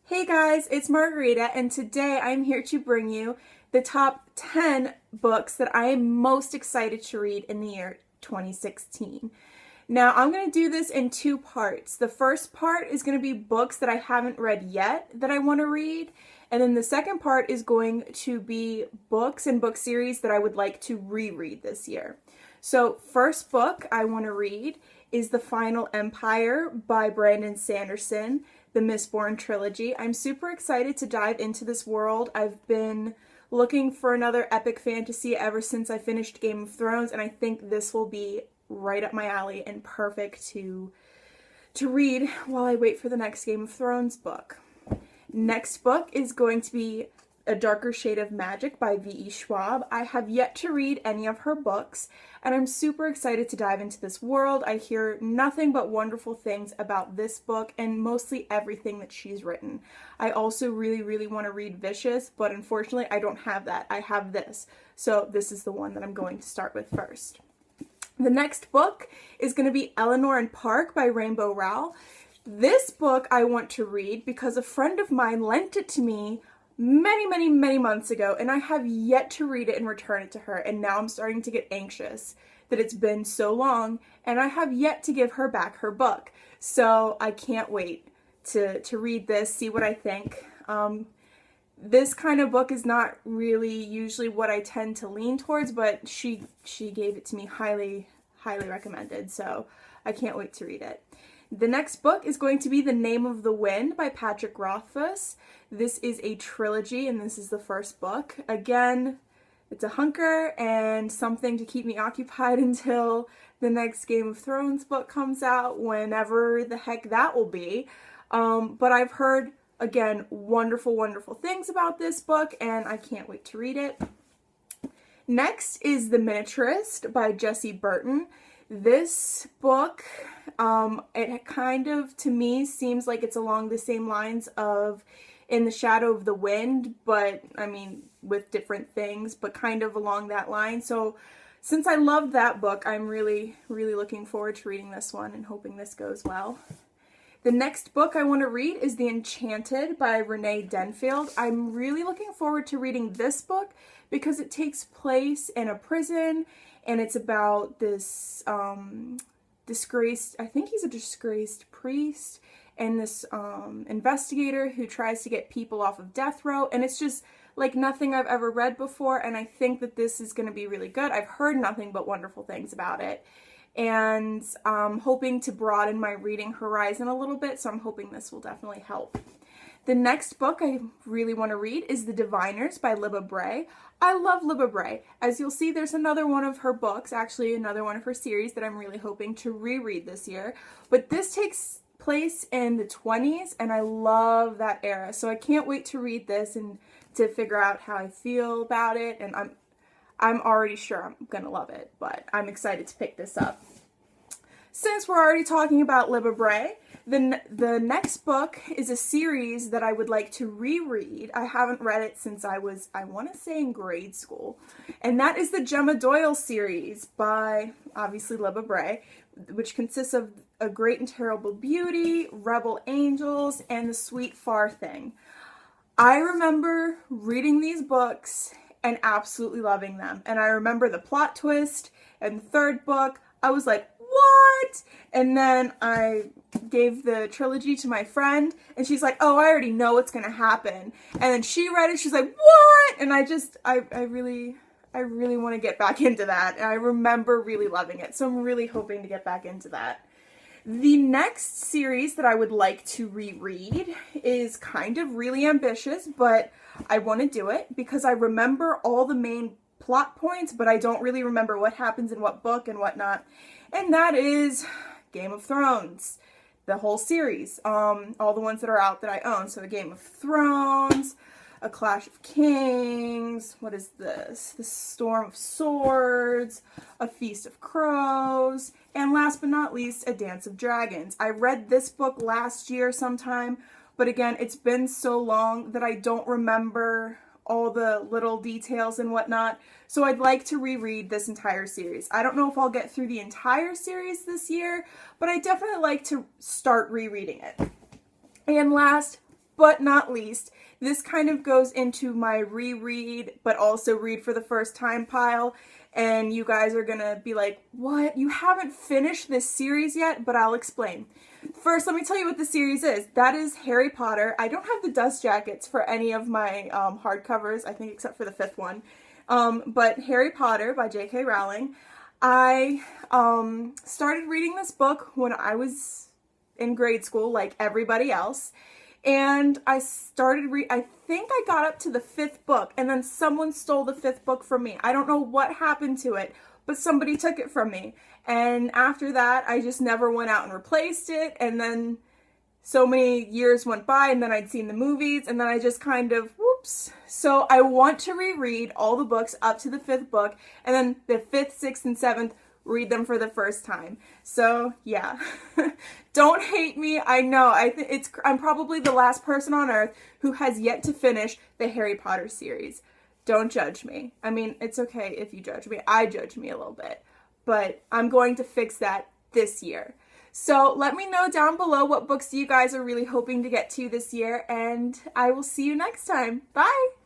Hey guys, it's Margarita, and today I'm here to bring you the top 10 books that I am most excited to read in the year 2016. Now, I'm going to do this in two parts. The first part is going to be books that I haven't read yet that I want to read, and then the second part is going to be books and book series that I would like to reread this year. So, first book I want to read is The Final Empire by Brandon Sanderson, the Mistborn trilogy. I'm super excited to dive into this world. I've been looking for another epic fantasy ever since I finished Game of Thrones, and I think this will be right up my alley and perfect to read while I wait for the next Game of Thrones book. Next book is going to be A Darker Shade of Magic by V.E. Schwab. I have yet to read any of her books, and I'm super excited to dive into this world. I hear nothing but wonderful things about this book and mostly everything that she's written. I also really want to read Vicious, but unfortunately I don't have that. I have this. So this is the one that I'm going to start with first. The next book is going to be Eleanor Park by Rainbow Rowell. This book I want to read because a friend of mine lent it to me many months ago, and I have yet to read it and return it to her, and now I'm starting to get anxious that it's been so long and I have yet to give her back her book. So I can't wait to read this, see what I think. This kind of book is not really usually what I tend to lean towards, but she gave it to me highly recommended, so I can't wait to read it. The next book is going to be The Name of the Wind by Patrick Rothfuss. This is a trilogy, and this is the first book. Again, it's a hunker and something to keep me occupied until the next Game of Thrones book comes out, whenever the heck that will be. But I've heard, again, wonderful things about this book, and I can't wait to read it. Next is The Miniaturist by Jessie Burton. This book, it kind of, to me, seems like it's along the same lines of In the Shadow of the Wind, but, I mean, with different things, but kind of along that line. So, since I loved that book, I'm really looking forward to reading this one and hoping this goes well. The next book I want to read is The Enchanted by Renee Denfield. I'm really looking forward to reading this book because it takes place in a prison, and it's about this disgraced, I think he's a disgraced priest, and this investigator who tries to get people off of death row, and it's just like nothing I've ever read before, and I think that this is going to be really good. I've heard nothing but wonderful things about it, and I'm hoping to broaden my reading horizon a little bit, so I'm hoping this will definitely help. The next book I really want to read is The Diviners by Libba Bray. I love Libba Bray. As you'll see, there's another one of her books, actually another one of her series that I'm really hoping to reread this year. But this takes place in the 20s, and I love that era. So I can't wait to read this and to figure out how I feel about it. And I'm already sure I'm going to love it, but I'm excited to pick this up. Since we're already talking about Libba Bray, the next book is a series that I would like to reread. I haven't read it since I was, I want to say, in grade school. And that is the Gemma Doyle series by, obviously, Libba Bray, which consists of A Great and Terrible Beauty, Rebel Angels, and The Sweet Far Thing. I remember reading these books and absolutely loving them. And I remember the plot twist in the third book. I was like, what? And then I gave the trilogy to my friend, and she's like, oh, I already know what's gonna happen. And then she read it, she's like, what? And I really want to get back into that. And I remember really loving it, so I'm really hoping to get back into that. The next series that I would like to reread is kind of really ambitious, but I want to do it because I remember all the main plot points, but I don't really remember what happens in what book and whatnot. And that is Game of Thrones, the whole series, all the ones that are out that I own. So A Game of Thrones, A Clash of Kings, what is this? The Storm of Swords, A Feast of Crows, and last but not least, A Dance of Dragons. I read this book last year sometime, but again, it's been so long that I don't remember all the little details and whatnot, so I'd like to reread this entire series. I don't know if I'll get through the entire series this year, but I definitely like to start rereading it. And last but not least, this kind of goes into my reread, but also read for the first time pile. And you guys are gonna be like, what? You haven't finished this series yet? But I'll explain. First, let me tell you what the series is. That is Harry Potter. I don't have the dust jackets for any of my hardcovers, I think except for the 5th one. But Harry Potter by J.K. Rowling. I started reading this book when I was in grade school, like everybody else. And I think I got up to the 5th book, and then someone stole the 5th book from me. I don't know what happened to it, but somebody took it from me. And after that, I just never went out and replaced it. And then so many years went by, and then I'd seen the movies, and then I just kind of, whoops. So I want to reread all the books up to the 5th book, and then the 5th, 6th, and 7th, read them for the first time. So yeah, don't hate me. I know I'm probably the last person on earth who has yet to finish the Harry Potter series. Don't judge me. I mean, it's okay if you judge me. I judge me a little bit, but I'm going to fix that this year. So let me know down below what books you guys are really hoping to get to this year, and I will see you next time. Bye!